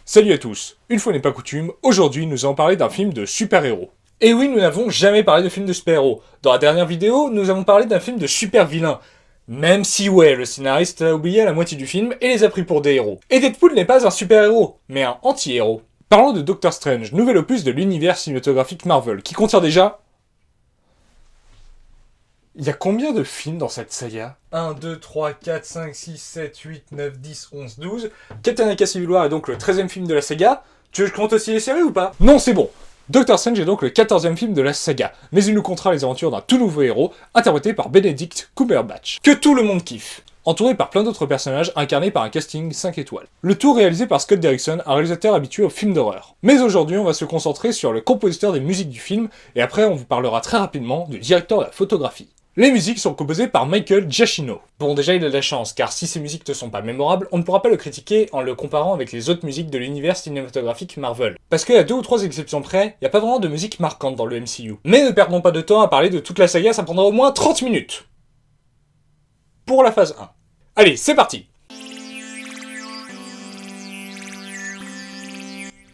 Salut à tous, une fois n'est pas coutume, aujourd'hui nous allons parler d'un film de super-héros. Et oui, nous n'avons jamais parlé de film de super-héros. Dans la dernière vidéo, nous avons parlé d'un film de super-vilain. Même si ouais, le scénariste a oublié la moitié du film et les a pris pour des héros. Et Deadpool n'est pas un super-héros, mais un anti-héros. Parlons de Doctor Strange, nouvel opus de l'univers cinématographique Marvel, qui contient déjà... Il y a combien de films dans cette saga 1, 2, 3, 4, 5, 6, 7, 8, 9, 10, 11, 12... Captain America Civil War est donc le 13e film de la saga. Tu veux que je compte aussi les séries ou pas? Non, c'est bon. Doctor Strange est donc le 14e film de la saga, mais il nous contera les aventures d'un tout nouveau héros, interprété par Benedict Cumberbatch, que tout le monde kiffe, entouré par plein d'autres personnages incarnés par un casting 5 étoiles. Le tout réalisé par Scott Derrickson, un réalisateur habitué aux films d'horreur. Mais aujourd'hui, on va se concentrer sur le compositeur des musiques du film, et après on vous parlera très rapidement du directeur de la photographie. Les musiques sont composées par Michael Giacchino. Bon, déjà il a de la chance, car si ces musiques ne sont pas mémorables, on ne pourra pas le critiquer en le comparant avec les autres musiques de l'univers cinématographique Marvel. Parce qu'à 2 ou 3 exceptions près, y a pas vraiment de musique marquante dans le MCU. Mais ne perdons pas de temps à parler de toute la saga, ça prendra au moins 30 minutes. Pour la phase 1. Allez, c'est parti!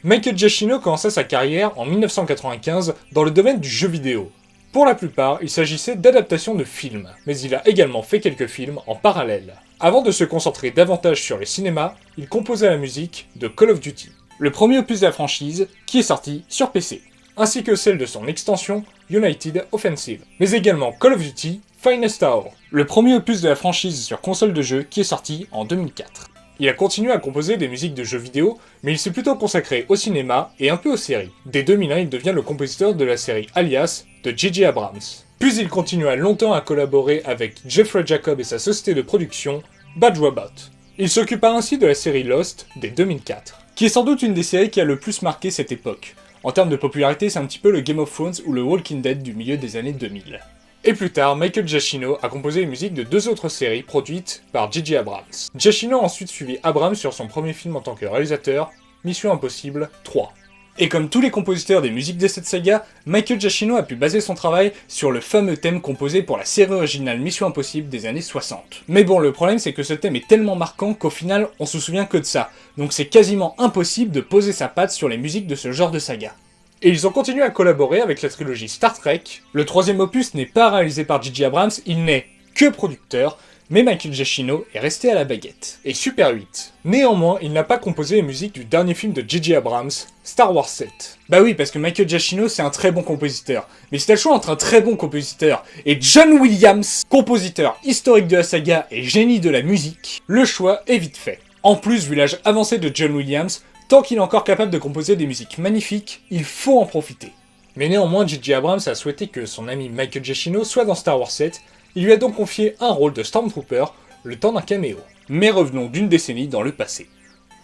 Michael Giacchino commença sa carrière en 1995 dans le domaine du jeu vidéo. Pour la plupart, il s'agissait d'adaptations de films, mais il a également fait quelques films en parallèle. Avant de se concentrer davantage sur le cinéma, il composa la musique de Call of Duty, le premier opus de la franchise qui est sorti sur PC, ainsi que celle de son extension United Offensive, mais également Call of Duty Finest Hour, le premier opus de la franchise sur console de jeu qui est sorti en 2004. Il a continué à composer des musiques de jeux vidéo, mais il s'est plutôt consacré au cinéma et un peu aux séries. Dès 2001, il devient le compositeur de la série Alias de J.J. Abrams. Puis il continua longtemps à collaborer avec Jeffrey Jacob et sa société de production, Bad Robot. Il s'occupa ainsi de la série Lost dès 2004, qui est sans doute une des séries qui a le plus marqué cette époque. En termes de popularité, c'est un petit peu le Game of Thrones ou le Walking Dead du milieu des années 2000. Et plus tard, Michael Giacchino a composé les musiques de 2 autres séries produites par J.J. Abrams. Giacchino a ensuite suivi Abrams sur son premier film en tant que réalisateur, Mission Impossible 3. Et comme tous les compositeurs des musiques de cette saga, Michael Giacchino a pu baser son travail sur le fameux thème composé pour la série originale Mission Impossible des années 60. Mais bon, le problème c'est que ce thème est tellement marquant qu'au final, on se souvient que de ça, donc c'est quasiment impossible de poser sa patte sur les musiques de ce genre de saga. Et ils ont continué à collaborer avec la trilogie Star Trek. Le 3e opus n'est pas réalisé par J.J. Abrams, il n'est que producteur, mais Michael Giacchino est resté à la baguette. Et Super 8. Néanmoins, il n'a pas composé les musiques du dernier film de J.J. Abrams, Star Wars 7. Bah oui, parce que Michael Giacchino c'est un très bon compositeur. Mais si t'as le choix entre un très bon compositeur et John Williams, compositeur historique de la saga et génie de la musique, le choix est vite fait. En plus, vu l'âge avancé de John Williams, tant qu'il est encore capable de composer des musiques magnifiques, il faut en profiter. Mais néanmoins, J.J. Abrams a souhaité que son ami Michael Giacchino soit dans Star Wars 7, il lui a donc confié un rôle de Stormtrooper, le temps d'un caméo. Mais revenons d'une décennie dans le passé.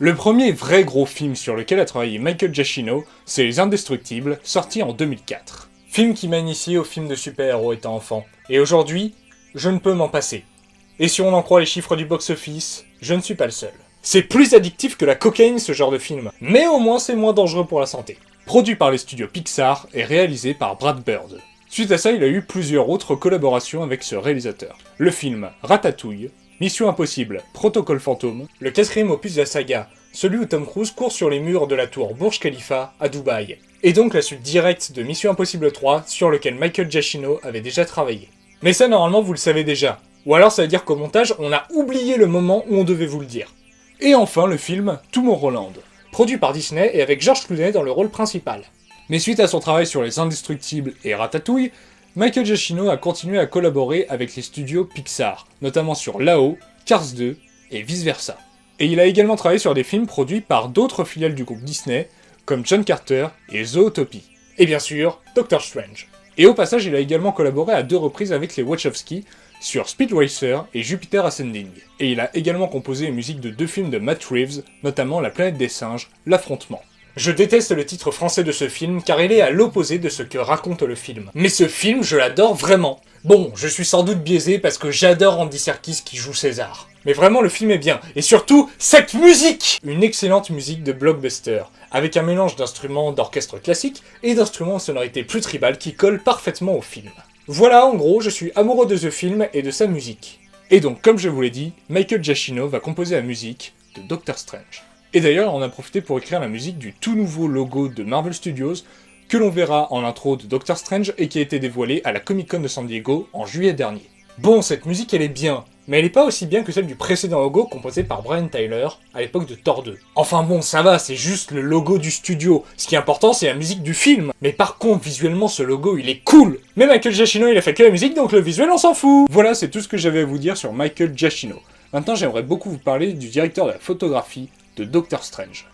Le premier vrai gros film sur lequel a travaillé Michael Giacchino, c'est Les Indestructibles, sorti en 2004. Film qui m'a initié au film de super-héros étant enfant. Et aujourd'hui, je ne peux m'en passer. Et si on en croit les chiffres du box-office, je ne suis pas le seul. C'est plus addictif que la cocaïne ce genre de film, mais au moins c'est moins dangereux pour la santé. Produit par les studios Pixar et réalisé par Brad Bird. Suite à ça, il a eu plusieurs autres collaborations avec ce réalisateur. Le film Ratatouille, Mission Impossible, Protocole Fantôme, le 4e opus de la saga, celui où Tom Cruise court sur les murs de la tour Burj Khalifa à Dubaï. Et donc la suite directe de Mission Impossible 3 sur lequel Michael Giacchino avait déjà travaillé. Mais ça normalement vous le savez déjà. Ou alors ça veut dire qu'au montage, on a oublié le moment où on devait vous le dire. Et enfin le film Tomorrowland, produit par Disney et avec George Clooney dans le rôle principal. Mais suite à son travail sur Les Indestructibles et Ratatouille, Michael Giacchino a continué à collaborer avec les studios Pixar, notamment sur Lao, Cars 2 et vice versa. Et il a également travaillé sur des films produits par d'autres filiales du groupe Disney, comme John Carter et Zootopie. Et bien sûr, Doctor Strange. Et au passage, il a également collaboré à 2 reprises avec les Wachowski, sur Speed Racer et Jupiter Ascending. Et il a également composé les musiques de 2 films de Matt Reeves, notamment La planète des singes, L'Affrontement. Je déteste le titre français de ce film car il est à l'opposé de ce que raconte le film. Mais ce film, je l'adore vraiment. Bon, je suis sans doute biaisé parce que j'adore Andy Serkis qui joue César. Mais vraiment, le film est bien. Et surtout, cette musique! Une excellente musique de blockbuster, avec un mélange d'instruments d'orchestre classique et d'instruments aux sonorités plus tribales qui collent parfaitement au film. Voilà, en gros, je suis amoureux de ce film et de sa musique. Et donc, comme je vous l'ai dit, Michael Giacchino va composer la musique de Doctor Strange. Et d'ailleurs, on a profité pour écrire la musique du tout nouveau logo de Marvel Studios, que l'on verra en intro de Doctor Strange et qui a été dévoilé à la Comic-Con de San Diego en juillet dernier. Bon, cette musique elle est bien, mais elle est pas aussi bien que celle du précédent logo composé par Brian Tyler à l'époque de Thor 2. Enfin bon, ça va, c'est juste le logo du studio. Ce qui est important, c'est la musique du film. Mais par contre, visuellement, ce logo, il est cool. Mais Michael Giacchino, il a fait que la musique, donc le visuel, on s'en fout. Voilà, c'est tout ce que j'avais à vous dire sur Michael Giacchino. Maintenant, j'aimerais beaucoup vous parler du directeur de la photographie de Doctor Strange.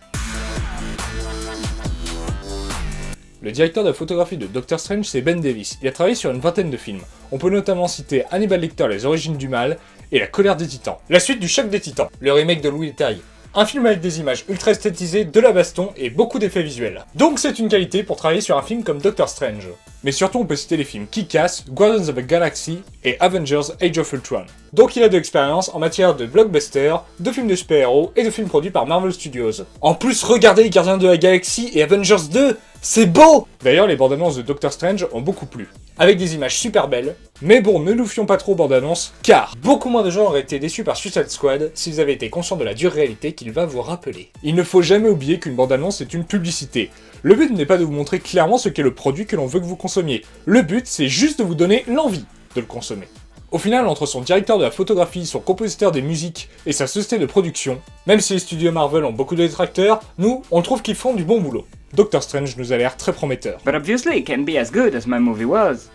Le directeur de la photographie de Doctor Strange, c'est Ben Davis. Il a travaillé sur une vingtaine de films. On peut notamment citer Hannibal Lecter, Les Origines du Mal, et La Colère des Titans. La suite du Choc des Titans, le remake de Louis Leterrier. Un film avec des images ultra esthétisées, de la baston et beaucoup d'effets visuels. Donc c'est une qualité pour travailler sur un film comme Doctor Strange. Mais surtout on peut citer les films Kick-Ass, Guardians of the Galaxy et Avengers Age of Ultron. Donc il a de l'expérience en matière de blockbuster, de films de super-héros et de films produits par Marvel Studios. En plus, regardez les Gardiens de la Galaxie et Avengers 2, c'est beau! D'ailleurs, les bandes annonces de Doctor Strange ont beaucoup plu. Avec des images super belles, mais bon, ne nous fions pas trop aux bandes annonces, car beaucoup moins de gens auraient été déçus par Suicide Squad s'ils avaient été conscients de la dure réalité qu'il va vous rappeler. Il ne faut jamais oublier qu'une bande annonce est une publicité. Le but n'est pas de vous montrer clairement ce qu'est le produit que l'on veut que vous consommiez. Le but, c'est juste de vous donner l'envie de le consommer. Au final, entre son directeur de la photographie, son compositeur des musiques et sa société de production, même si les studios Marvel ont beaucoup de détracteurs, nous, on trouve qu'ils font du bon boulot. Doctor Strange nous a l'air très prometteur. But obviously it can't be as good as my movie was.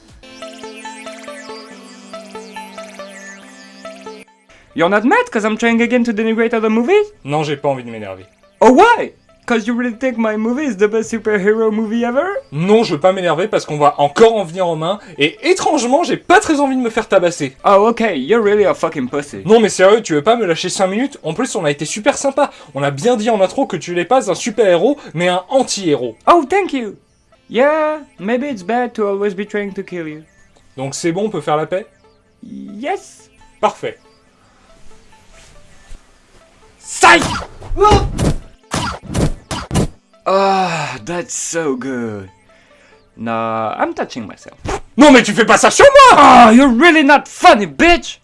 You're not mad cause I'm trying again to denigrate other movies? Non, j'ai pas envie de m'énerver. Oh why? Cause you really think my movie is the best superhero movie ever? Non, je veux pas m'énerver parce qu'on va encore en venir en main, et étrangement, j'ai pas très envie de me faire tabasser. Oh okay, you're really a fucking pussy. Non mais sérieux, tu veux pas me lâcher 5 minutes? En plus, on a été super sympa. On a bien dit en intro que tu n'es pas un super-héros, mais un anti-héros. Oh thank you! Yeah, maybe it's bad to always be trying to kill you. Donc c'est bon, on peut faire la paix? Yes! Parfait. Psych! Ah, that's so good. Nah, I'm touching myself. Non mais tu fais pas ça sur moi! Ah, you're really not funny, bitch!